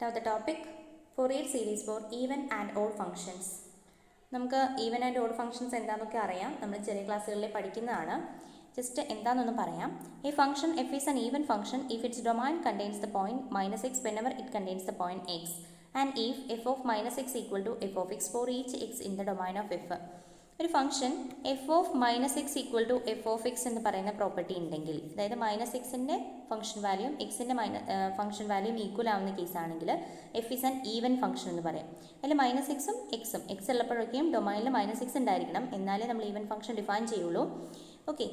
Now the topic Fourier series for even and odd functions. നമുക്ക് even and odd functions എന്താണെന്നൊക്കെ അറിയാം, നമ്മൾ ചെറിയ ക്ലാസ്സുകളിൽ പഠിക്കുന്നതാണ്. ജസ്റ്റ് എന്താണെന്നൊന്ന് പറയാം. A function F is an even function if it's domain contains the point -x whenever it contains the point x, and if f of -x equal to f of x for each x in the domain of f. ഒരു function F of -x equal to F of X എന്ന് പറയുന്ന property ഉണ്ടെങ്കിൽ, അതായത് -xന്റെ function വാല്യൂം എക്സിൻ്റെ function വാല്യൂം equal ആവുന്ന കേസാണെങ്കിൽ f is an even function എന്ന് പറയും. അതിൽ -xും എക്സും എക്സ് ഉള്ളപ്പോഴൊക്കെയും ഡൊമൈനിൽ -x ഉണ്ടായിരിക്കണം, എന്നാലേ നമ്മൾ ഈവൻ ഫംഗ്ഷൻ ഡിഫൈൻ ചെയ്യുള്ളൂ. ഓക്കെ,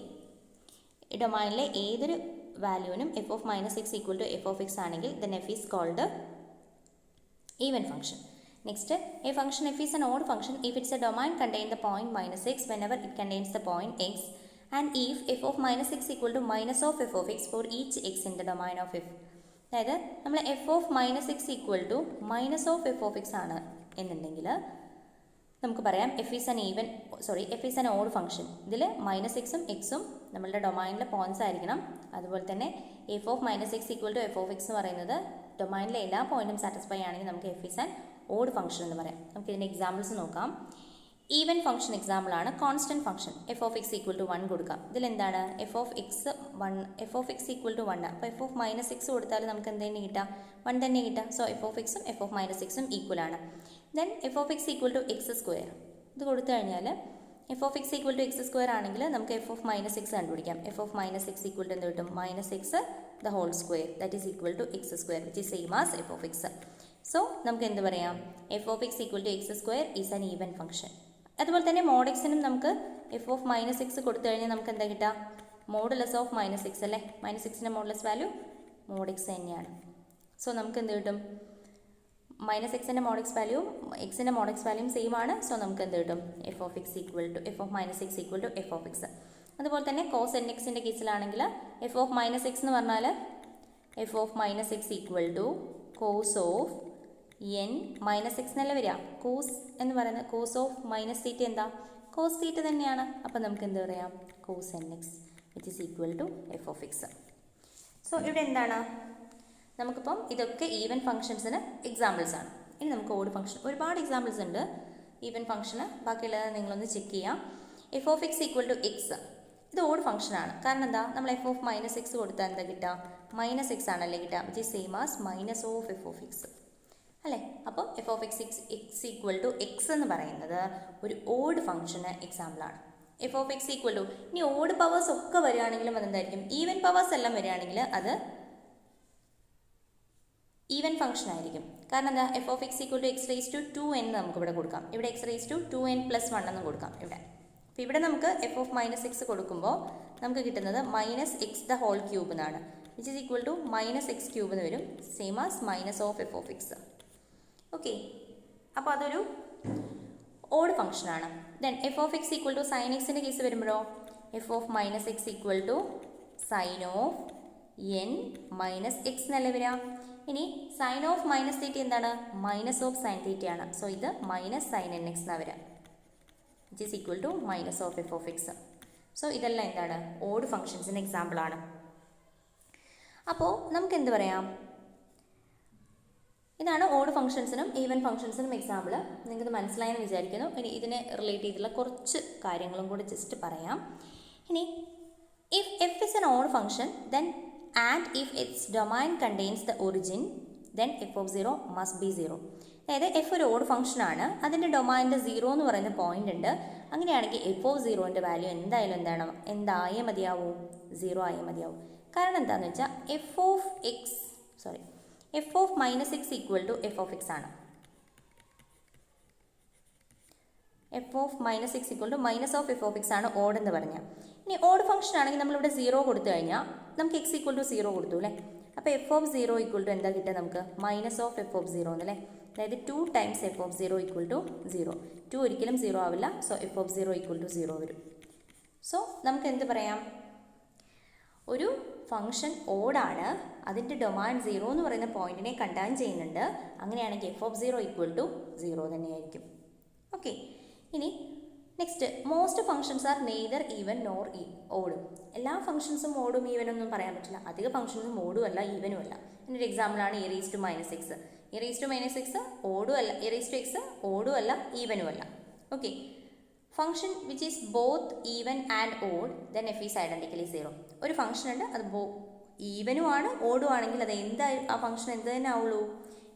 ഡൊമൈനിലെ ഏതൊരു വാല്യൂവിനും f of -x equal to F of x ആണെങ്കിൽ then f is called even function. Next, a function f is an odd function if its a domain contain the point -x whenever it contains the point x, and if f of -x equal to minus of f of x for each x in the domain of f. അതായത് നമ്മൾ f of -x equal to minus of f of x ആണ് എന്നുണ്ടെങ്കിൽ നമുക്ക് പറയാം f is an odd function. ഇതിൽ -xും എക്സും നമ്മളുടെ ഡൊമൈനിലെ പോയിന്റ്സ് ആയിരിക്കണം. അതുപോലെ തന്നെ F of -x equal to F of X എന്ന് പറയുന്നത് ഡൊമൈനിലെ എല്ലാ പോയിന്റും സാറ്റിസ്ഫൈ ആണെങ്കിൽ നമുക്ക് f is an odd function എന്ന് പറയാം. നമുക്ക് ഇതിൻ്റെ എക്സാമ്പിൾസ് നോക്കാം. ഈവൻ ഫംഗ്ഷൻ എക്സാമ്പിൾ ആണ് constant function F of X equal to 1 കൊടുക്കാം. ഇതിലെന്താണ് f of X equal to 1. അപ്പോൾ എഫ് ഓഫ് -x കൊടുത്താൽ നമുക്ക് എന്ത് തന്നെ കിട്ടാം, 1 തന്നെ കിട്ടാം. സോ എഫ് ഓഫ് എക്സും എഫ് ഓഫ് -xും ഈക്വൽ ആണ്. Then F of X equal to X square ഇത് കൊടുത്തു കഴിഞ്ഞാൽ F of X equal to X square ആണെങ്കിൽ നമുക്ക് എഫ് ഓഫ് -x കണ്ടുപിടിക്കാം. F of -x equal to എന്ത് കിട്ടും, -x the whole square that is equal to X square which is same as F of X. So നമുക്ക് എന്ത് പറയാം, F of X equal to X square is an even function. അതുപോലെ തന്നെ mode എക്സിനും നമുക്ക് F of -x കൊടുത്തു കഴിഞ്ഞാൽ നമുക്ക് എന്താ കിട്ടുക, മോഡുലസ് ഓഫ് -x അല്ലേ, -xന്റെ മോഡുലസ് വാല്യൂ മോഡ് എക്സ് തന്നെയാണ്. സോ നമുക്ക് എന്ത് കിട്ടും, -xന്റെ മോഡ് എക്സ് വാല്യൂവും എക്സിൻ്റെ മോഡ് എക്സ് വാല്യൂവും സെയിം ആണ്. സോ നമുക്ക് എന്ത് കിട്ടും, F of -x equal to F of X. അതുപോലെ തന്നെ കോസ് nxന്റെ കേസിലാണെങ്കിൽ എഫ് ഓഫ് -x എന്ന് പറഞ്ഞാൽ F of -x equal to cos of n -x എന്നല്ല വരിക. കോസ് എന്ന് പറയുന്നത് കോസ് ഓഫ് -θ എന്താ, കോസ് θ തന്നെയാണ്. അപ്പം നമുക്ക് എന്ത് പറയാം, cos nx which is equal to F of X. So ഇവിടെ എന്താണ്, നമുക്കിപ്പം ഇതൊക്കെ ഈവൻ ഫംഗ്ഷൻസിന് എക്സാമ്പിൾസ് ആണ്. ഇനി നമുക്ക് ഓഡ് ഫംഗ്ഷൻ ഒരുപാട് എക്സാമ്പിൾസ് ഉണ്ട് ഈവൻ ഫംഗ്ഷന്, ബാക്കിയുള്ളത് നിങ്ങളൊന്ന് ചെക്ക് ചെയ്യാം. F of X equal to X ഇത് ഓഡ് ഫംഗ്ഷനാണ്. കാരണം എന്താ, നമ്മൾ എഫ് ഓഫ് -x കൊടുത്താൽ എന്താ കിട്ടുക, -x ആണല്ലേ കിട്ടുക, which is same as minus of F of X അല്ലേ. അപ്പോൾ F of X equal to X എന്ന് പറയുന്നത് ഒരു ഓഡ് ഫംഗ്ഷന് എക്സാമ്പിളാണ്. F of X equal to, ഇനി ഓഡ് പവേഴ്സ് ഒക്കെ വരികയാണെങ്കിലും അതെന്തായിരിക്കും, ഈവൻ പവേഴ്സ് എല്ലാം വരികയാണെങ്കിൽ അത് ഈവൻ ഫംഗ്ഷൻ ആയിരിക്കും. കാരണം എന്താ, F of X equal to X raise to 2n നമുക്ക് ഇവിടെ കൊടുക്കാം. ഇവിടെ എക്സ് റേസ് ടു 2n + 1 എന്ന് കൊടുക്കാം ഇവിടെ. അപ്പോൾ ഇവിടെ നമുക്ക് എഫ് ഓഫ് -x കൊടുക്കുമ്പോൾ നമുക്ക് കിട്ടുന്നത് -x ദ ഹോൾ ക്യൂബ് എന്നാണ്, which is equal to -x³ എന്ന് വരും, same as minus of F of X. Okay, അപ്പോൾ അതൊരു ഓഡ് ഫംഗ്ഷനാണ്. Then F of X equal to sine എക്സിൻ്റെ കേസ് വരുമ്പോഴോ F of -x equal to sine of n -x എന്നല്ലേ വരിക. ഇനി സൈൻ ഓഫ് -θ എന്താണ്, മൈനസ് ഓഫ് സൈൻ θ ആണ്. സോ ഇത് -sin nx എന്നാണ് വരിക, which is equal to minus of F of X. So ഇതെല്ലാം എന്താണ്, ഓഡ് ഫംഗ്ഷൻസിന് എക്സാമ്പിളാണ്. അപ്പോൾ നമുക്ക് എന്ത് പറയാം, ഇതാണ് ഓഡ് ഫംഗ്ഷൻസിനും ഈവൻ ഫംഗ്ഷൻസിനും എക്സാമ്പിൾ. നിങ്ങൾക്കിത് മനസ്സിലായെന്ന് വിചാരിക്കുന്നു. ഇനി ഇതിനെ റിലേറ്റ് ചെയ്തുള്ള കുറച്ച് കാര്യങ്ങളും കൂടി ജസ്റ്റ് പറയാം. ഇനി if F is an odd function then and if it's domain contains the origin then F of 0 must be 0. അതായത് എഫ് ഒരു ഓഡ് ഫംഗ്ഷനാണ്, അതിൻ്റെ ഡൊമൈനിൻ്റെ 0 എന്ന് പറയുന്ന പോയിന്റ് ഉണ്ട്. അങ്ങനെയാണെങ്കിൽ എഫ് ഓഫ് 0ൻ്റെ വാല്യൂ എന്തായാലും എന്തായേ മതിയാവൂ, 0 ആയേ മതിയാവും. കാരണം എന്താണെന്ന് വെച്ചാൽ f of -x equal to F of x ആണ്. F of -x equal to minus of F of x ആണ് ഓഡ് എന്ന് പറഞ്ഞാൽ. ഇനി ഓഡ് ഫംഗ്ഷൻ ആണെങ്കിൽ നമ്മളിവിടെ 0 കൊടുത്തു കഴിഞ്ഞാൽ നമുക്ക് x ഈക്വൽ ടു 0 കൊടുത്തു അല്ലേ. അപ്പോൾ എഫ് ഓഫ് 0 ഈക്വൽ ടു എന്താ കിട്ടുക നമുക്ക്, മൈനസ് ഓഫ് എഫ് ഓഫ് 0 എന്നല്ലേ. അതായത് 2 times F of 0 equal to 0. 2 ഒരിക്കലും 0 ആവില്ല. So F of 0 equal to 0 വരും. സോ നമുക്ക് എന്ത് പറയാം, ഒരു ഫംഗ്ഷൻ ഓഡാണ്, അതിൻ്റെ ഡൊമൈൻ 0 എന്ന് പറയുന്ന പോയിന്റിനെ കണ്ടെയ്ൻ ചെയ്യുന്നുണ്ട്. അങ്ങനെയാണെങ്കിൽ എഫ് ഓഫ് 0 ഈക്വൽ ടു 0 തന്നെയായിരിക്കും. ഓക്കെ, ഇനി next most functions R neither even nor ഓടും. എല്ലാ ഫംഗ്ഷൻസും ഓടും ഈവനും ഒന്നും പറയാൻ പറ്റില്ല. അധിക ഫംഗ്ഷൻസും ഓടും അല്ല ഈവനും അല്ല. ഇതിൻ്റെ ഒരു എക്സാമ്പിളാണ് e raised to minus x. e raised to minus x ഓടും അല്ല, e raised to x ഓടും അല്ല ഈവനും അല്ല. Okay, function which is both even and odd then f is identically zero. ഒരു ഫംഗ്ഷൻ ഉണ്ട്, അത് ഈവനും ആണ് ഓടും ആണെങ്കിൽ അത് എന്തായി ആ ഫംഗ്ഷൻ എന്ത് തന്നെ ആവുള്ളൂ,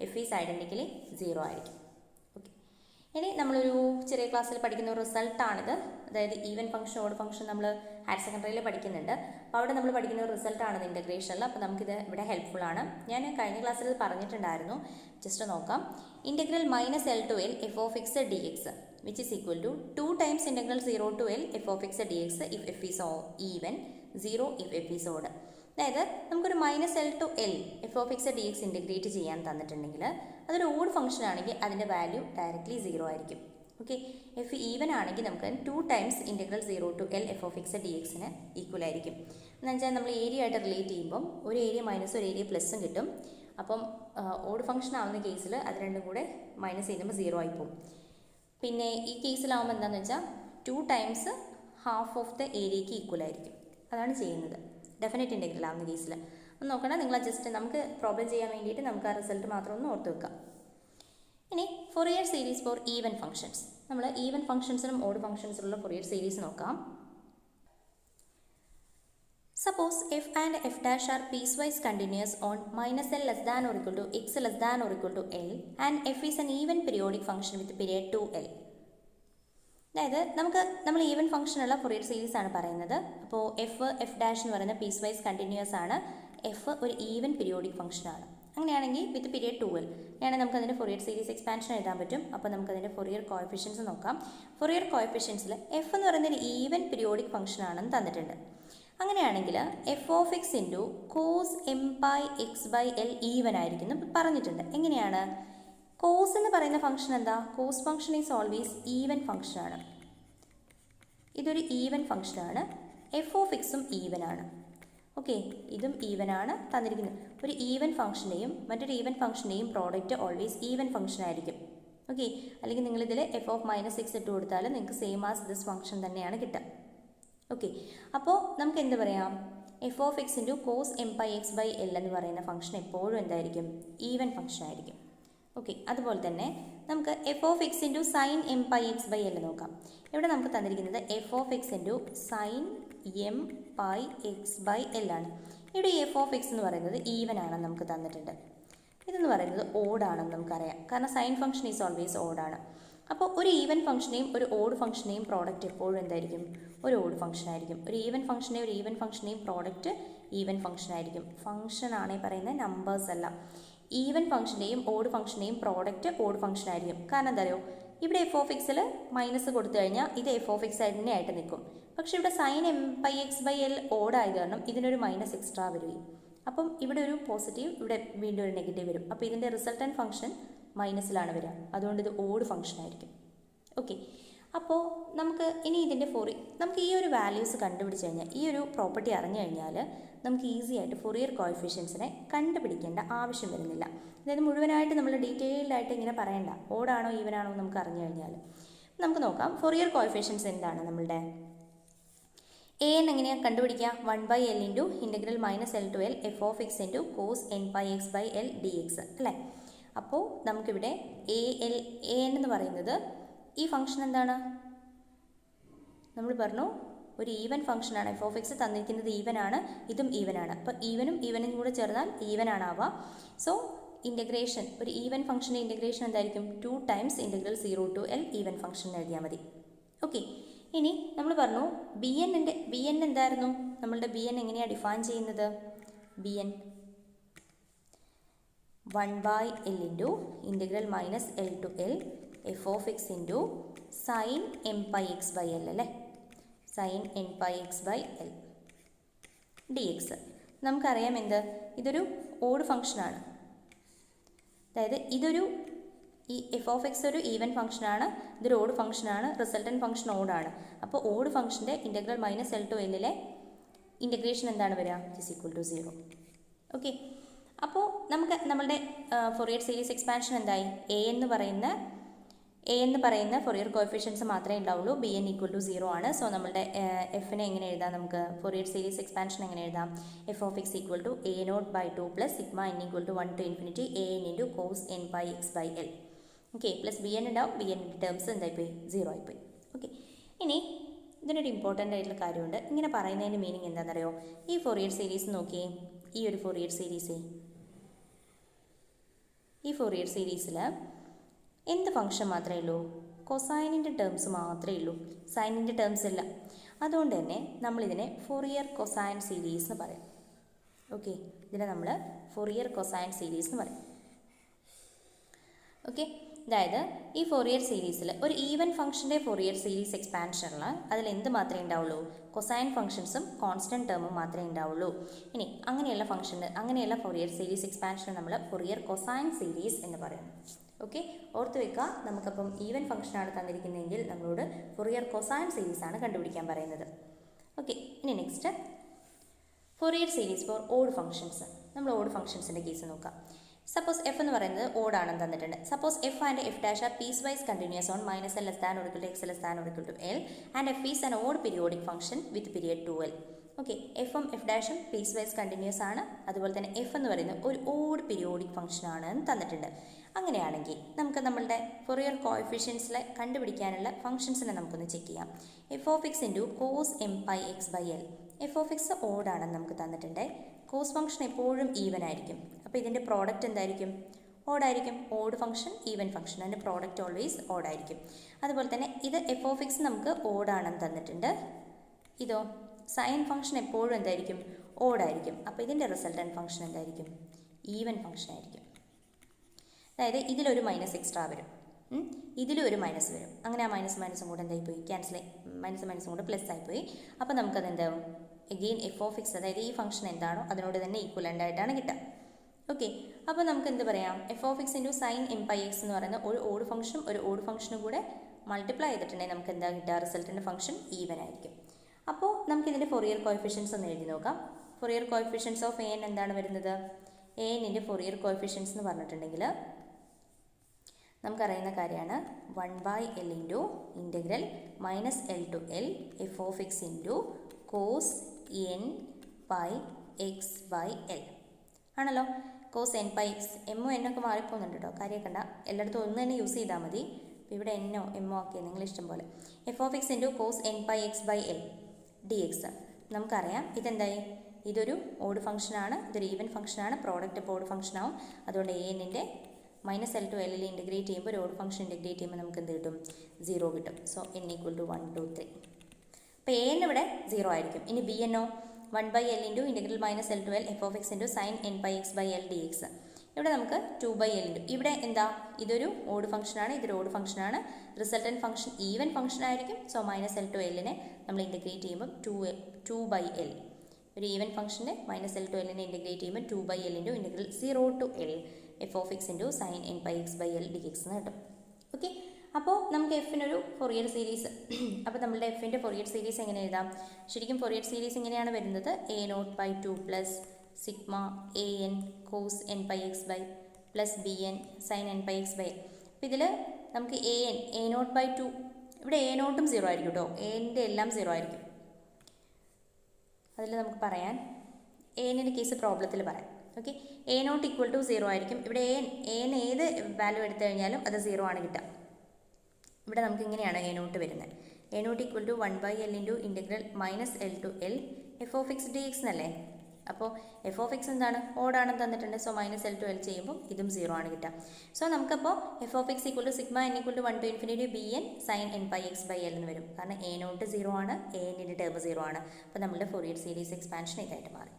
എഫ് ഈസ് ഐഡൻറ്റിക്കലി സീറോ ആയിരിക്കും. ഓക്കെ, ഇനി നമ്മളൊരു ചെറിയ ക്ലാസ്സിൽ പഠിക്കുന്ന ഒരു റിസൾട്ടാണിത്. അതായത് ഈവൻ ഫംഗ്ഷൻ ഓഡ് ഫംഗ്ഷൻ നമ്മൾ ഹയർ സെക്കൻഡറിയിൽ പഠിക്കുന്നുണ്ട്. അപ്പോൾ അവിടെ നമ്മൾ പഠിക്കുന്ന ഒരു റിസൾട്ടാണ് ഇൻ്റഗ്രേഷനിൽ. അപ്പോൾ നമുക്കിത് ഇവിടെ ഹെൽപ്ഫുൾ ആണ്. ഞാൻ കഴിഞ്ഞ ക്ലാസ്സിൽ പറഞ്ഞിട്ടുണ്ടായിരുന്നു, ജസ്റ്റ് നോക്കാം. Integral -L to L f of x dx which is equal to 2 times integral 0 to L f of x dx if f is even, 0 if f is odd. അതായത് നമുക്കൊരു -L to L f of x dx integrate ചെയ്യാൻ തന്നിട്ടുണ്ടെങ്കിൽ അതൊരു odd function ആണെങ്കിൽ അതിൻ്റെ value directly 0 ആയിരിക്കും. Okay, F even ആണെങ്കിൽ നമുക്ക് 2 times integral 0 to L f of x dxന് ഈക്വൽ ആയിരിക്കും. എന്ന് വെച്ചാൽ നമ്മൾ ഏരിയ ആയിട്ട് റിലേറ്റ് ചെയ്യുമ്പം ഒരു ഏരിയ മൈനസ് ഒരു ഏരിയ പ്ലസും കിട്ടും. അപ്പം ഓഡ് ഫംഗ്ഷൻ ആവുന്ന കേസിൽ അത് രണ്ടും കൂടെ മൈനസ് ചെയ്യുമ്പോൾ 0 ആയി പോകും. പിന്നെ ഈ കേസിലാവുമ്പോൾ എന്താണെന്ന് വെച്ചാൽ 2 ടൈംസ് ഹാഫ് ഓഫ് ദ ഏരിയയ്ക്ക് ഈക്വൽ ആയിരിക്കും. അതാണ് ചെയ്യുന്നത് ഡെഫിനറ്റ് ഇൻ്റഗ്രൽ ആവുന്ന കേസിൽ. ഒന്ന് നോക്കണം, നിങ്ങൾ ജസ്റ്റ് നമുക്ക് പ്രോബ്ലം ചെയ്യാൻ വേണ്ടിയിട്ട് നമുക്ക് ആ റിസൾട്ട് മാത്രം ഒന്ന് ഓർത്ത് വെക്കാം. ഇനി Fourier series for even functions. നമ്മൾ ഈവൻ ഫംഗ്ഷൻസിനും ഓഡ് ഫംഗ്ഷൻസിലുള്ള ഫൊറിയർ സീരീസ് നോക്കാം. Suppose f and f dash are piecewise continuous on -L less than or equal to x less than or equal to L and f is an even periodic function with period 2L. അതായത് നമ്മൾ even ഫംഗ്ഷനുള്ള Fourier series ആണ് പറയുന്നത്. അപ്പോൾ F dash എന്ന് പറയുന്നത് piece vice continuous ആണ്, F ഒരു even periodic function ആണ്. അങ്ങനെയാണെങ്കിൽ വിത്ത് പീരിയഡ് 2L അങ്ങനെയാണെങ്കിൽ നമുക്ക് അതിൻ്റെ ഫൊറിയർ സീരീസ് എക്സ്പാൻഷൻ എഴുതാൻ പറ്റും. അപ്പോൾ നമുക്ക് അതിൻ്റെ ഫൊറിയർ കോഎഫിഷ്യൻസ് നോക്കാം. ഫൊറിയർ കോഎഫിഷ്യൻസിൽ എഫ് എന്ന് പറയുന്ന ഒരു ഈവൻ പീരിയോഡിക് ഫംഗ്ഷൻ ആണെന്ന് തന്നിട്ടുണ്ട്. അങ്ങനെയാണെങ്കിൽ F of X into cos M by X by L even ആയിരിക്കും എന്ന് പറഞ്ഞിട്ടുണ്ട്. എങ്ങനെയാണ്? കോസ് എന്ന് പറയുന്ന ഫംഗ്ഷൻ എന്താ? Cos function is always even ഫംഗ്ഷനാണ്. ഇതൊരു ഈവൻ ഫംഗ്ഷനാണ്. എഫ് ഓഫ് എക്സും ഈവൻ ആണ്. ഓക്കെ, ഇതും ഈവൻ ആണ് തന്നിരിക്കുന്നത്. ഒരു ഈവൻ ഫംഗ്ഷൻ്റെയും മറ്റൊരു ഈവൻ ഫംഗ്ഷൻ്റെയും പ്രോഡക്റ്റ് ഓൾവേസ് ഈവൻ ഫംഗ്ഷൻ ആയിരിക്കും. ഓക്കെ, അല്ലെങ്കിൽ നിങ്ങളിതിൽ എഫ് ഓഫ് -x ഇട്ട് കൊടുത്താൽ നിങ്ങൾക്ക് സെയിം ആസ് ദിസ് ഫംഗ്ഷൻ തന്നെയാണ് കിട്ടുക. ഓക്കെ, അപ്പോൾ നമുക്ക് എന്ത് പറയാം? F of X into cos M by X by L എന്ന് പറയുന്ന ഫംഗ്ഷൻ എപ്പോഴും എന്തായിരിക്കും? ഈവൻ ഫംഗ്ഷൻ ആയിരിക്കും. ഓക്കെ, അതുപോലെ തന്നെ നമുക്ക് F of X into sine M by X by L നോക്കാം. ഇവിടെ നമുക്ക് തന്നിരിക്കുന്നത് F of X into sine M by X by L ആണ്. ഇവിടെ ഈ എഫ് ഓഫ് എക്സ് എന്ന് പറയുന്നത് ഈവൻ ആണെന്ന് നമുക്ക് തന്നിട്ടുണ്ട്. ഇതെന്ന് പറയുന്നത് ഓഡാണെന്ന് നമുക്കറിയാം, കാരണം സൈൻ ഫംഗ്ഷൻ ഈസ് ഓൾവേസ് ഓഡാണ്. അപ്പോൾ ഒരു ഈവൻ ഫംഗ്ഷനെയും ഒരു ഓഡ് ഫംഗ്ഷനെയും പ്രോഡക്റ്റ് എപ്പോഴും എന്തായിരിക്കും? ഒരു ഓഡ് ഫംഗ്ഷൻ ആയിരിക്കും. ഒരു ഈവൻ ഫംഗ്ഷനെയും പ്രോഡക്റ്റ് ഈവൻ ഫംഗ്ഷൻ ആയിരിക്കും. ഫംഗ്ഷൻ ആണെങ്കിൽ പറയുന്നത് നമ്പേഴ്സ് അല്ല. ഈവൻ ഫംഗ്ഷൻ്റെയും ഓഡ് ഫംഗ്ഷൻ്റെയും പ്രോഡക്റ്റ് ഓഡ് ഫംഗ്ഷൻ ആയിരിക്കും. കാരണം എന്താ അറിയോ? ഇവിടെ എഫ് ഓഫ് എക്സിൽ മൈനസ് കൊടുത്തു കഴിഞ്ഞാൽ ഇത് എഫ് ഓഫ് എക്സ് തന്നെ ആയിട്ട് നിൽക്കും. പക്ഷേ ഇവിടെ sine M by X by L odd ആയത് കാരണം ഇതിനൊരു മൈനസ് എക്സ്ട്രാ വരും. അപ്പം ഇവിടെ ഒരു പോസിറ്റീവ്, ഇവിടെ വീണ്ടും ഒരു നെഗറ്റീവ് വരും. അപ്പോൾ ഇതിൻ്റെ റിസൾട്ടൻറ്റ് ഫംഗ്ഷൻ മൈനസിലാണ് വരിക. അതുകൊണ്ട് ഇത് ഓഡ് ഫംഗ്ഷൻ ആയിരിക്കും. ഓക്കെ, അപ്പോൾ നമുക്ക് ഇനി ഇതിൻ്റെ നമുക്ക് ഈ ഒരു വാല്യൂസ് കണ്ടുപിടിച്ച് കഴിഞ്ഞാൽ, ഈ ഒരു പ്രോപ്പർട്ടി അറിഞ്ഞു കഴിഞ്ഞാൽ നമുക്ക് ഈസി ആയിട്ട് ഫൊറിയർ കോഎഫിഷ്യൻസിനെ കണ്ടുപിടിക്കേണ്ട ആവശ്യം വരുന്നില്ല. അതായത് മുഴുവനായിട്ട് നമ്മൾ ഡീറ്റെയിൽഡ് ആയിട്ട് ഇങ്ങനെ പറയണ്ട, ഓഡാണോ ഈവനാണോ നമുക്ക് അറിഞ്ഞു കഴിഞ്ഞാൽ. നമുക്ക് നോക്കാം ഫൊറിയർ കോഎഫിഷ്യൻസ് എന്താണ്. നമ്മളുടെ എ എന്ന് എങ്ങനെയാണ് കണ്ടുപിടിക്കുക? 1/L into integral -L to L F of X into cos N by X by L D X അല്ലേ. അപ്പോൾ നമുക്കിവിടെ എ എന്ന് പറയുന്നത് ഈ ഫംഗ്ഷൻ എന്താണ്? നമ്മൾ പറഞ്ഞു ഒരു ഈവൻ ഫംഗ്ഷനാണ്. എഫ് ഓഫ് എക്സ് തന്നിരിക്കുന്നത് ഈവൻ ആണ്, ഇതും ഈവൻ ആണ്. അപ്പോൾ ഈവനും കൂടെ ചേർന്നാൽ ഈവൻ ആണാവുക. സോ ഇൻ്റഗ്രേഷൻ, ഒരു ഈവൻ ഫംഗ്ഷൻ്റെ ഇൻ്റഗ്രേഷൻ എന്തായിരിക്കും? 2 times integral 0 to L even function എഴുതിയാൽ മതി. ഓക്കെ, ഇനി നമ്മൾ പറഞ്ഞു ബി എൻ എന്തായിരുന്നു? നമ്മളുടെ ബി എൻ എങ്ങനെയാണ് ഡിഫൈൻ ചെയ്യുന്നത്? B N 1/L into integral -L to L F of X into sine M by X by L അല്ലേ. Sine N by X by L D X. നമുക്കറിയാം എന്ത്? ഇതൊരു odd ഫംഗ്ഷനാണ്. അതായത് ഈ എഫ് ഓഫ് എക്സ് ഒരു even ഫംഗ്ഷനാണ്, ഇതൊരു ഓഡ് ഫംഗ്ഷനാണ്, റിസൾട്ടൻറ്റ് ഫംഗ്ഷൻ ഓഡാണ്. അപ്പോൾ ഓഡ് ഫംഗ്ഷൻ്റെ integral -L to L integration എന്താണ് വരിക? Is equal to 0. ഓക്കെ, അപ്പോൾ നമുക്ക് നമ്മളുടെ ഫൊറിയർ സീരീസ് എക്സ്പാൻഷൻ എന്തായി? എ എന്ന് പറയുന്ന എ എന്ന് പറയുന്ന ഫൊറിയർ കോഎഫിഷ്യൻസ് മാത്രമേ ഉണ്ടാവുള്ളൂ. ബി എൻ ഈക്വൽ ടു 0 ആണ്. സോ നമ്മളുടെ എഫിനെ എങ്ങനെ എഴുതാം? നമുക്ക് ഫൊറിയർ സീരീസ് എക്സ്പാൻഷൻ എങ്ങനെ എഴുതാം? F of X equal to A not by 2 plus sigma N equal to 1 to infinity A N into cos N by X by L. Okay, plus B N ഉണ്ടാവും. B എൻ്റെ terms എന്തായിപ്പോയി? 0 ആയിപ്പോയി. Okay, ഇനി ഇതിനൊരു important ആയിട്ടുള്ള കാര്യമുണ്ട്. ഇങ്ങനെ പറയുന്നതിൻ്റെ മീനിങ് എന്താണെന്നറിയോ? ഈ ഫൊറിയർ സീരീസ് നോക്കിയേ, ഈ ഒരു ഫൊറിയർ സീരീസേ, ഈ ഫൊറിയർ സീരീസിൽ എന്ത് ഫംഗ്ഷൻ മാത്രമേ ഉള്ളൂ? കൊസൈനിൻ്റെ ടേംസ് മാത്രമേ ഉള്ളൂ, സൈനിൻ്റെ ടേംസ് ഇല്ല. അതുകൊണ്ട് തന്നെ നമ്മളിതിനെ ഫൊറിയർ കൊസൈൻ സീരീസ് എന്ന് പറയും. ഓക്കെ, ഇതിനെ നമ്മൾ ഫൊറിയർ കൊസൈൻ സീരീസ് എന്ന് പറയും. ഓക്കെ, അതായത് ഈ ഫൊറിയർ സീരീസിൽ ഒരു ഈവൻ ഫംഗ്ഷൻ്റെ ഫൊറിയർ സീരീസ് എക്സ്പാൻഷനിൽ അതിൽ എന്ത് മാത്രമേ ഉണ്ടാവുള്ളൂ? കൊസൈൻ ഫംഗ്ഷൻസും കോൺസ്റ്റൻറ്റ് ടേമും മാത്രമേ ഉണ്ടാവുള്ളൂ. ഇനി അങ്ങനെയുള്ള ഫൊറിയർ സീരീസ് എക്സ്പാൻഷനെ നമ്മൾ ഫൊറിയർ കൊസൈൻ സീരീസ് എന്ന് പറയുന്നു. ഓക്കെ, ഓർത്ത് വെക്കുക. നമുക്കപ്പം ഈവൻ ഫംഗ്ഷനാണ് തന്നിരിക്കുന്നതെങ്കിൽ നമ്മളോട് ഫൊറിയർ കൊസൈൻ സീരീസ് ആണ് കണ്ടുപിടിക്കാൻ പറയുന്നത്. ഓക്കെ, ഇനി next Fourier series for odd functions. നമ്മൾ ഓഡ് ഫംഗ്ഷൻസിൻ്റെ കേസ് നോക്കാം. സപ്പോസ് എഫ് എന്ന് പറയുന്നത് ഓഡ് ആണെന്ന് തന്നിട്ടുണ്ട്. Suppose f and f dash are piecewise continuous on minus L less than or equal to x less than or equal to l and f is an odd periodic function with period 2l. Okay, എഫും f ഡാഷും piecewise continuous ആണ്. അതുപോലെ തന്നെ F എന്ന് പറയുന്നത് ഒരു odd periodic function ആണ് എന്ന് തന്നിട്ടുണ്ട്. അങ്ങനെയാണെങ്കിൽ നമുക്ക് നമ്മളുടെ ഫൊറിയർ കോഎഫിഷ്യൻസിലെ കണ്ടുപിടിക്കാനുള്ള ഫംഗ്ഷൻസിനെ നമുക്കൊന്ന് ചെക്ക് ചെയ്യാം. F of X into cos m pi X by l. F of x odd ആണെന്ന് നമുക്ക് തന്നിട്ടുണ്ട്. കോസ് ഫംഗ്ഷൻ എപ്പോഴും ഈവൻ ആയിരിക്കും. അപ്പോൾ ഇതിൻ്റെ പ്രോഡക്റ്റ് എന്തായിരിക്കും? ഓഡായിരിക്കും. ഓഡ് ഫംഗ്ഷൻ, ഈവൻ ഫംഗ്ഷൻ, അതിൻ്റെ പ്രോഡക്റ്റ് ഓൾവേസ് ഓഡായിരിക്കും. അതുപോലെ തന്നെ ഇത് എഫ് ഓഫ് എക്സ് നമുക്ക് ഓഡാണെന്ന് തന്നിട്ടുണ്ട്. ഇതോ സൈൻ ഫംഗ്ഷൻ എപ്പോഴും എന്തായിരിക്കും? ഓഡായിരിക്കും. അപ്പോൾ ഇതിൻ്റെ റിസൾട്ടൻറ്റ് ഫംഗ്ഷൻ എന്തായിരിക്കും? ഈവൻ ഫംഗ്ഷൻ ആയിരിക്കും. അതായത് ഇതിലൊരു മൈനസ് എക്സ്ട്രാ വരും, ഇതിലും ഒരു മൈനസ് വരും. അങ്ങനെ ആ മൈനസും കൂടെ എന്തായിപ്പോയി? ക്യാൻസൽ, മൈനസും കൂടെ പ്ലസ് ആയിപ്പോയി. അപ്പോൾ നമുക്കത് എന്താവും? എഗെയിൻ എഫ് ഓഫ് എക്സ്, അതായത് ഈ ഫംഗ്ഷൻ എന്താണോ അതിനോട് തന്നെ ഈക്വലൻ്റ് ആയിട്ടാണ് കിട്ടുക. ഓക്കെ, അപ്പോൾ നമുക്ക് എന്ത് പറയാം? F of X into sine M pi X എന്ന് പറയുന്ന ഒരു ഓഡ് ഫംഗ്ഷനും കൂടെ മൾട്ടിപ്ലൈ ചെയ്തിട്ടുണ്ടെങ്കിൽ നമുക്ക് എന്താ കിട്ടുക? റിസൾട്ടിൻ്റെ ഫംഗ്ഷൻ ഈവൻ ആയിരിക്കും. അപ്പോൾ നമുക്കിതിൻ്റെ ഫൊറിയർ കോഎഫിഷ്യൻസ് ഒന്ന് എഴുതി നോക്കാം. Fourier coefficients of A n എന്താണ് വരുന്നത്? എ എന്നിൻ്റെ ഫൊറിയർ കോഎഫിഷ്യൻസ് എന്ന് പറഞ്ഞിട്ടുണ്ടെങ്കിൽ നമുക്കറിയുന്ന കാര്യമാണ് 1/l into integral minus L to L F of X into cos n pi X by l ആണല്ലോ. കോസ് എൻ പൈ എക്സ്, എമ്മും എന്നൊക്കെ മാറിപ്പോകുന്നുണ്ട് കേട്ടോ, കാര്യമൊക്കെ എല്ലായിടത്തും ഒന്ന് തന്നെ യൂസ് ചെയ്താൽ മതി. അപ്പോൾ ഇവിടെ എന്നോ എമ്മോ ഒക്കെ നിങ്ങളിഷ്ടം പോലെ. F of X into cos n pi X by L D X. നമുക്കറിയാം ഇതെന്തായി? ഇതൊരു ഓഡ് ഫംഗ്ഷനാണ്, ഇതൊരു ഈവൻ ഫംഗ്ഷനാണ്. പ്രോഡക്റ്റ് ഇപ്പോൾ ഓഡ് ഫംഗ്ഷനാവും. അതുകൊണ്ട് എ എന്നിൻ്റെ മൈനസ് എൽ ടു എല്ലിൽ ഇൻറ്റഗ്രേറ്റ് ചെയ്യുമ്പോൾ ഒരു ഓഡ് ഫംഗ്ഷൻ ഇൻറ്റഗ്രേറ്റ് ചെയ്യുമ്പോൾ നമുക്ക് എന്ത് കിട്ടും? 0 കിട്ടും. So n equal to 1, 2, 3. അപ്പോൾ എ എൻ ഇവിടെ 0 ആയിരിക്കും. ഇനി ബി എന്നോ 1/l into integral minus L to L F of X into sine N pi X by L D x. ഇവിടെ നമുക്ക് 2/l ഇൻറ്റു, ഇവിടെ എന്താ? ഇതൊരു ഓഡ് ഫംഗ്ഷനാണ്, ഇതൊരു ഓഡ് ഫംഗ്ഷനാണ്. റിസൾട്ടൻറ്റ് ഫംഗ്ഷൻ ഈവൻ ഫംഗ്ഷൻ ആയിരിക്കും. സോ മൈനസ് എൽ ടു എല്ലിനെ നമ്മൾ ഇൻറ്റഗ്രേറ്റ് ചെയ്യുമ്പോൾ 2/l. ഒരു ഈവൻ ഫംഗ്ഷൻ്റെ മൈനസ് എൽ ടു എല്ലിനെ ഇൻറ്റഗ്രേറ്റ് ചെയ്യുമ്പോൾ 2/l into integral 0 to L F of X into sine N pi X by L D X എന്ന് കിട്ടും. ഓക്കെ, അപ്പോൾ നമുക്ക് എഫിനൊരു ഫൊറിയർ സീരീസ്, അപ്പോൾ നമ്മളുടെ എഫിൻ്റെ ഫൊറിയർ സീരീസ് എങ്ങനെ എഴുതാം? ശരിക്കും ഫൊറിയർ സീരീസ് ഇങ്ങനെയാണ് വരുന്നത്. a0/2 plus sigma a n cos n pi X by plus B n sine N pi X by. അപ്പോൾ ഇതിൽ നമുക്ക് a0/2, ഇവിടെ a0ഉം 0 ആയിരിക്കും കേട്ടോ. എൻ്റെ എല്ലാം 0 ആയിരിക്കും. അതിൽ നമുക്ക് പറയാൻ a-ൻ്റെ കേസ് പ്രോബ്ലത്തിൽ പറയാം. ഓക്കെ, a0 ഈക്വൽ ടു 0 ആയിരിക്കും. ഇവിടെ a-ന് ഏത് വാല്യൂ എടുത്തു കഴിഞ്ഞാലും അത് 0 ആണ് കിട്ടുക. ഇവിടെ നമുക്ക് ഇങ്ങനെയാണ് a0 വരുന്നത്. a0 equal to 1/l into integral minus L to L F of x d x എന്നല്ലേ. അപ്പോൾ എഫ് ഓഫ് എക്സ് എന്താണ്? ഓടാണെന്ന് തന്നിട്ടുണ്ട്. So minus L to l ചെയ്യുമ്പോൾ ഇതും 0 ആണ് കിട്ടുക. സോ നമുക്കപ്പോൾ f of X equal to sigma N equal to 1 to infinity b n sine N pi X by L എന്ന് വരും. കാരണം a0 0 ആണ്, a-ൻ്റെ ടേം 0 ആണ്. അപ്പോൾ നമ്മളുടെ ഫൊറിയർ സീരീസ് എക്സ്പാൻഷൻ ഇതായിട്ട് മാറി.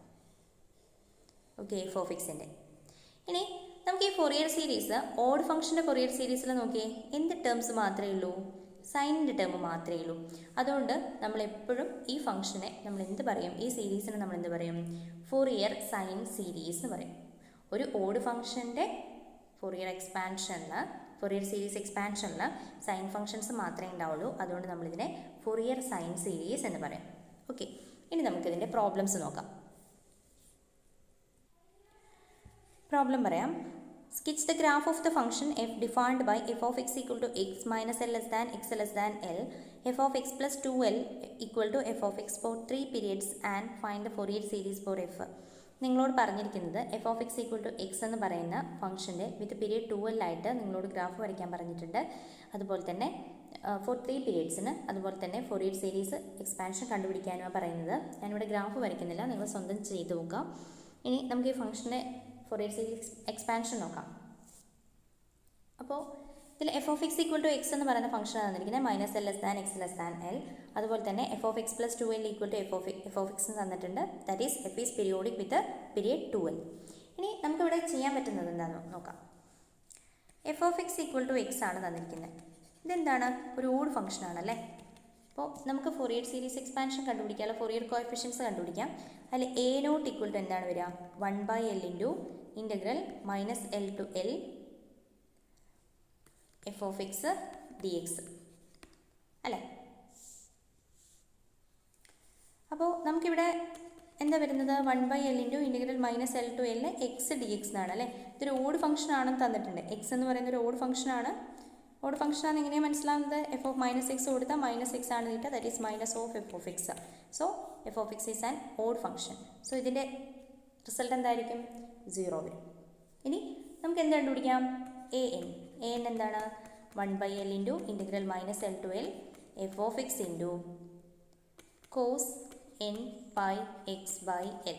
ഓക്കെ, എഫ് ഓഫ് എക്സിൻ്റെ. ഇനി നമുക്ക് ഈ ഫൊറിയർ സീരീസ് ഓഡ് ഫംഗ്ഷൻ്റെ ഫൊറിയർ സീരീസിൽ നോക്കിയേ, എന്ത് ടേംസ് മാത്രമേ ഉള്ളൂ? സൈനിൻ്റെ ടേം മാത്രമേ ഉള്ളൂ. അതുകൊണ്ട് നമ്മളെപ്പോഴും ഈ ഫംഗ്ഷനെ നമ്മൾ എന്ത് പറയും? ഈ സീരീസിനെ നമ്മൾ എന്ത് പറയും? ഫൊറിയർ സൈൻ സീരീസ് എന്ന് പറയും. ഒരു ഓഡ് ഫംഗ്ഷൻ്റെ ഫൊറിയർ സീരീസ് എക്സ്പാൻഷനിൽ സൈൻ ഫംഗ്ഷൻസ് മാത്രമേ ഉണ്ടാവുള്ളൂ. അതുകൊണ്ട് നമ്മളിതിനെ ഫൊറിയർ സൈൻ സീരീസ് എന്ന് പറയും. ഓക്കെ, ഇനി നമുക്കിതിൻ്റെ പ്രോബ്ലംസ് നോക്കാം. പ്രോബ്ലം പറയാം. Sketch the graph of the function f defined by f of x equal to x minus l less than x less than l, f of x plus 2l equal to f of x for 3 periods and find the Fourier series for f. നിങ്ങളോട് പറഞ്ഞിരിക്കുന്നത് f of X equal to X എന്ന് പറയുന്ന ഫംഗ്ഷൻ്റെ വിത്ത് period 2l ആയിട്ട് നിങ്ങളോട് graph വരയ്ക്കാൻ പറഞ്ഞിട്ടുണ്ട്. അതുപോലെ തന്നെ ഫോർ 3 പീരിയഡ്സിന് അതുപോലെ തന്നെ ഫോറിയർ സീരീസ് എക്സ്പാൻഷൻ കണ്ടുപിടിക്കാനുമാണ് പറയുന്നത്. ഞാനിവിടെ ഗ്രാഫ് വരയ്ക്കുന്നില്ല, നിങ്ങൾ സ്വന്തം ചെയ്ത് നോക്കുക. ഇനി നമുക്ക് ഈ ഫംഗ്ഷൻ്റെ ഫോറിയർ സീരീസ് എക്സ്പാൻഷൻ നോക്കാം. അപ്പോൾ ഇതിൽ F of X equal to X എന്ന് പറയുന്ന ഫംഗ്ഷൻ തന്നിരിക്കുന്നത് minus L less than X less than L. അതുപോലെ തന്നെ F of X plus 2l equal to F of X തന്നിട്ടുണ്ട്. That is F is periodic with period 2l. ഇനി നമുക്കിവിടെ ചെയ്യാൻ പറ്റുന്നത് എന്താണെന്ന് നോക്കാം. F of X equal to X ആണ് തന്നിരിക്കുന്നത്. ഇതെന്താണ്? ഒരു ഓഡ് ഫംഗ്ഷൻ ആണല്ലേ. അപ്പോൾ നമുക്ക് ഫോറിയർ സീരീസ് എക്സ്പാൻഷൻ കണ്ടുപിടിക്കാം, അല്ല ഫോറിയർ കോഎഫിഷ്യൻസ് കണ്ടുപിടിക്കാം. അതിൽ എ നോട്ട് ഈക്വൽ ടു എന്താണ് വരിക? 1/l into integral minus L to L F of x d X അല്ലേ. അപ്പോൾ നമുക്കിവിടെ എന്താ വരുന്നത്? 1/l into integral minus L to l X d X എന്നാണ് അല്ലേ. ഇതൊരു ഓഡ് ഫംഗ്ഷൻ ആണെന്ന് തന്നിട്ടുണ്ട്. എക്സ് എന്ന് പറയുന്ന ഒരു ഓഡ് ഫംഗ്ഷൻ ആണ്. ഓഡ് ഫംഗ്ഷൻ ആണ് എങ്ങനെയാണ് മനസ്സിലാവുന്നത്? എഫ് ഓഫ് മൈനസ് എക്സ് കൊടുത്താൽ മൈനസ് എക്സ് ആണ് കിട്ടുക. That is minus of F of X. So F of X is an odd function. So ഇതിൻ്റെ റിസൾട്ട് എന്തായിരിക്കും? 0 വരും. ഇനി നമുക്ക് എന്ത് കണ്ടുപിടിക്കാം? എ എൻ എന്താണ്? 1/l into integral minus L to L F of X into cos n pi X by L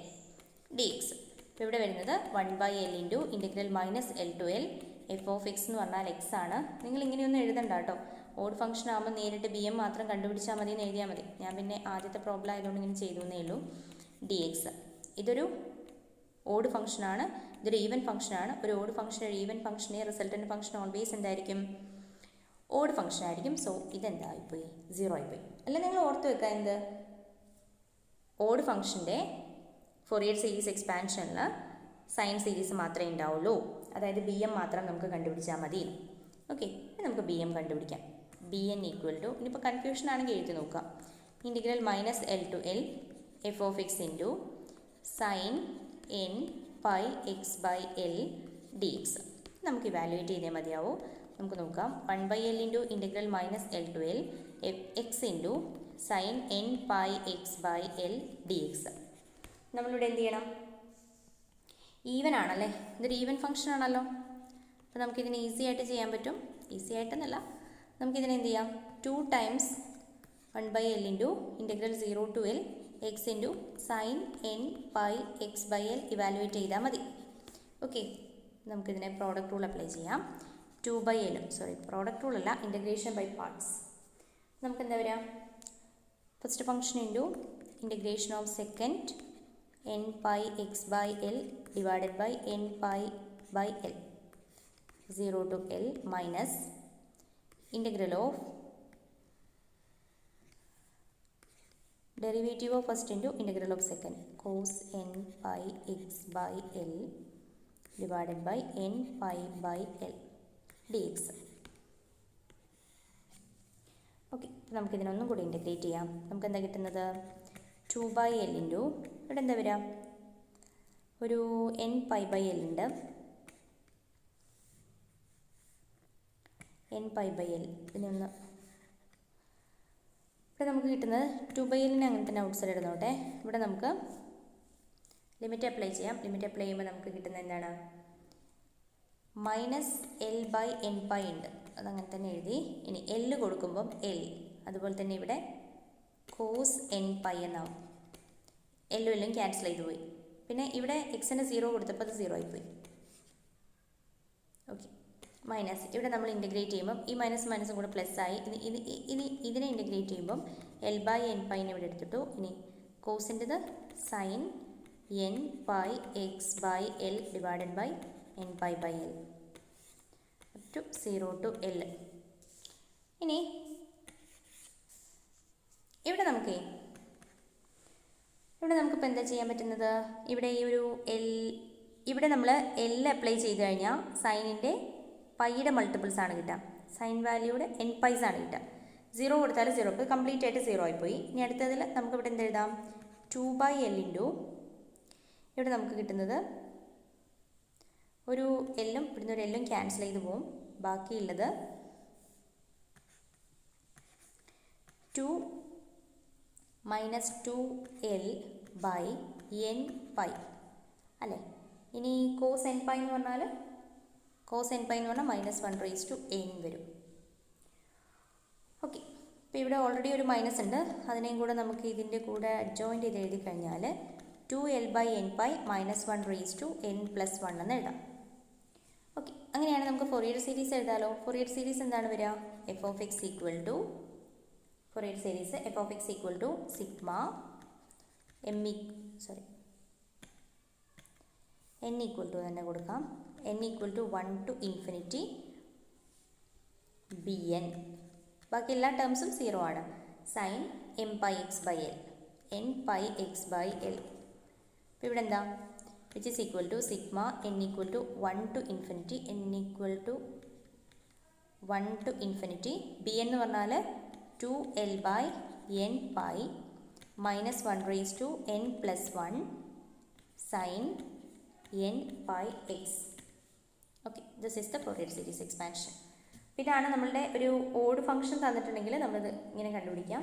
D x. ഇപ്പോൾ ഇവിടെ വരുന്നത് 1/l into integral minus L to L F of X എന്ന് പറഞ്ഞാൽ X ആണ്. നിങ്ങൾ ഇങ്ങനെയൊന്നും എഴുതണ്ട കേട്ടോ. ഓഡ് ഫംഗ്ഷൻ ആകുമ്പോൾ നേരിട്ട് ബി എം മാത്രം കണ്ടുപിടിച്ചാൽ മതി എന്ന് എഴുതിയാൽ മതി. ഞാൻ പിന്നെ ആദ്യത്തെ പ്രോബ്ലം ആയതുകൊണ്ട് ഇങ്ങനെ ചെയ്തു എന്നേ ഉള്ളൂ. ഡി എക്സ് ഇതൊരു ഓഡ് ഫംഗ്ഷനാണ്, ഇതൊരു ഈവൻ ഫംഗ്ഷനാണ്. ഒരു ഓഡ് ഫംഗ്ഷൻ ഒരു ഈവൻ ഫംഗ്ഷനെ റിസൾട്ടൻ്റ് ഫംഗ്ഷൻ ഓൾവേസ് എന്തായിരിക്കും? ഓഡ് ഫംഗ്ഷൻ ആയിരിക്കും. സോ ഇതെന്തായിപ്പോയി? 0 ആയിപ്പോയി. അല്ല നിങ്ങൾ ഓർത്ത് വെക്കുക, എന്ത്? ഓഡ് ഫംഗ്ഷൻ്റെ ഫോറിയർ സീരീസ് എക്സ്പാൻഷനിൽ സൈൻ സീരീസ് മാത്രമേ ഉണ്ടാവുള്ളൂ. അതായത് ബി എം മാത്രം നമുക്ക് കണ്ടുപിടിച്ചാൽ മതി. ഓക്കെ, നമുക്ക് ബി എം കണ്ടുപിടിക്കാം. ബി എൻ ഈക്വൽ ടു, ഇനിയിപ്പോൾ കൺഫ്യൂഷൻ ആണെങ്കിൽ എഴുതി നോക്കാം. Integral minus L to L F of X into sine N pi X by L D x. നമുക്ക് ഇവാലുവേറ്റ് ചെയ്തേ മതിയാവും. നമുക്ക് നോക്കാം. 1/l into integral minus L to l x into sine N pi X by L D x. നമ്മളിവിടെ എന്ത് ചെയ്യണം? Even ആണല്ലേ, ഇതൊരു ഈവൻ ഫംഗ്ഷൻ ആണല്ലോ. അപ്പോൾ നമുക്കിതിന് ഈസി ആയിട്ട് ചെയ്യാൻ പറ്റും. ഈസി ആയിട്ടെന്നല്ല, നമുക്കിതിനെ എന്ത് ചെയ്യാം? 2 times 1/l into integral 0 to l x into sine N pi X by l evaluate ചെയ്താൽ മതി. ഓക്കെ, നമുക്കിതിനെ പ്രോഡക്റ്റ് റൂൾ അപ്ലൈ ചെയ്യാം. 2/l, സോറി പ്രോഡക്റ്റ് റൂൾ അല്ല, ഇൻ്റഗ്രേഷൻ ബൈ പാർട്സ്. നമുക്ക് എന്താ വരിക? First function into integration of second n pi X by L divided by n pi by l 0 to l minus integral of derivative of first into integral of second cos n pi X by L divided by n pi by L D X. Okay, നമുക്കിതിനൊന്നും കൂടി integrate ചെയ്യാം. നമുക്ക് എന്താ കിട്ടുന്നത്? 2/l into ഇവിടെ എന്താ വരിക? ഒരു n പൈ ബൈ എൽ ഉണ്ട്. n പൈ ബൈ എൽ ഇതിനൊന്ന് ഇവിടെ നമുക്ക് കിട്ടുന്നത് 2/lനെ അങ്ങനെ തന്നെ ഔട്ട് സൈഡ് ഇടുന്നോട്ടെ. ഇവിടെ നമുക്ക് ലിമിറ്റ് അപ്ലൈ ചെയ്യാം. ലിമിറ്റ് അപ്ലൈ ചെയ്യുമ്പോൾ നമുക്ക് കിട്ടുന്നത് എന്താണ്? Minus l by N pi ഉണ്ട്, അതങ്ങനെ തന്നെ എഴുതി. ഇനി എൽ കൊടുക്കുമ്പം എൽ, അതുപോലെ തന്നെ ഇവിടെ കോസ് എൻ പൈ എന്നാവും. എല്ലും എല്ലും ക്യാൻസൽ ചെയ്ത് പോയി. പിന്നെ ഇവിടെ എക്സിന് 0 കൊടുത്തപ്പോൾ അത് 0 ആയിപ്പോയി. ഓക്കെ, മൈനസ് ഇവിടെ നമ്മൾ ഇൻ്റഗ്രേറ്റ് ചെയ്യുമ്പം ഈ മൈനസും കൂടെ പ്ലസ് ആയി. ഇതിനെ ഇൻ്റഗ്രേറ്റ് ചെയ്യുമ്പം എൽ ബൈ എൻ പൈനെ ഇവിടെ എടുത്തിട്ടു. ഇനി കോസിൻ്റെത് sine N pi X by L divided by N pi by L to 0 to L. ഇനി ഇവിടെ നമുക്കിപ്പോൾ എന്താ ചെയ്യാൻ പറ്റുന്നത്? ഇവിടെ ഈ ഒരു എൽ, ഇവിടെ നമ്മൾ എൽ അപ്ലൈ ചെയ്ത് കഴിഞ്ഞാൽ സൈനിൻ്റെ പൈയുടെ മൾട്ടിപ്പിൾസ് ആണ് കിട്ടുക. സൈൻ വാല്യൂയുടെ എൻ പൈസ് ആണ് കിട്ടുക. 0 കൊടുത്താൽ 0, ഇപ്പോൾ കംപ്ലീറ്റ് ആയിട്ട് 0 ആയിപ്പോയി. ഇനി അടുത്തതിൽ നമുക്കിവിടെ എന്ത് എഴുതാം? 2/l ഇൻറ്റു ഇവിടെ നമുക്ക് കിട്ടുന്നത് ഒരു എല്ലും ഇവിടുന്ന് ഒരു എല്ലും ക്യാൻസൽ ചെയ്ത് പോവും. ബാക്കിയുള്ളത് 2 - 2l ബൈ n പൈ അല്ലേ. ഇനി കോസ് n പൈ എന്ന് പറഞ്ഞാൽ -1/n വരും. ഓക്കെ, അപ്പോൾ ഇവിടെ ഓൾറെഡി ഒരു മൈനസ് ഉണ്ട്, അതിനെയും കൂടെ നമുക്ക് ഇതിൻ്റെ കൂടെ അഡ്ജോയിൻ്റ് ചെയ്ത് എഴുതി കഴിഞ്ഞാൽ 2l by n pi -1/n+1 എന്ന് എഴുതാം. ഓക്കെ, അങ്ങനെയാണ് നമുക്ക് ഫോറിയർ സീരീസ് എഴുതാമല്ലോ. ഫോറിയർ സീരീസ് എന്താണ് വരിക? Fourier series f(x) sigma n തന്നെ കൊടുക്കാം. n=1 to ∞ bn. ബാക്കി എല്ലാ ടേംസും 0 ആണ്. Sine m πx/l n πx/l. അപ്പോൾ ഇവിടെ എന്താ? which is equal to sigma n=1 to ∞ bn എന്ന് പറഞ്ഞാൽ 2l by n pi -1/n+1 sine n πx. Okay, this is the Fourier series expansion. ഇതാണ് നമ്മളുടെ ഒരു ഓഡ് ഫംഗ്ഷൻ തന്നിട്ടുണ്ടെങ്കിൽ നമ്മളിത് ഇങ്ങനെ കണ്ടുപിടിക്കാം.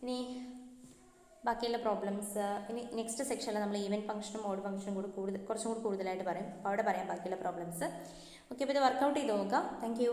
ഇനി ബാക്കിയുള്ള പ്രോബ്ലംസ് ഇനി നെക്സ്റ്റ് സെക്ഷനിൽ നമ്മൾ ഈവൻ ഫംഗ്ഷനും ഓഡ് ഫംഗ്ഷനും കുറച്ചും കൂടി കൂടുതലായിട്ട് പറയും. അപ്പോൾ അവിടെ പറയാം ബാക്കിയുള്ള പ്രോബ്ലംസ്. ഓക്കെ, അപ്പോൾ ഇത് വർക്കൗട്ട് ചെയ്ത് നോക്കാം. Thank you.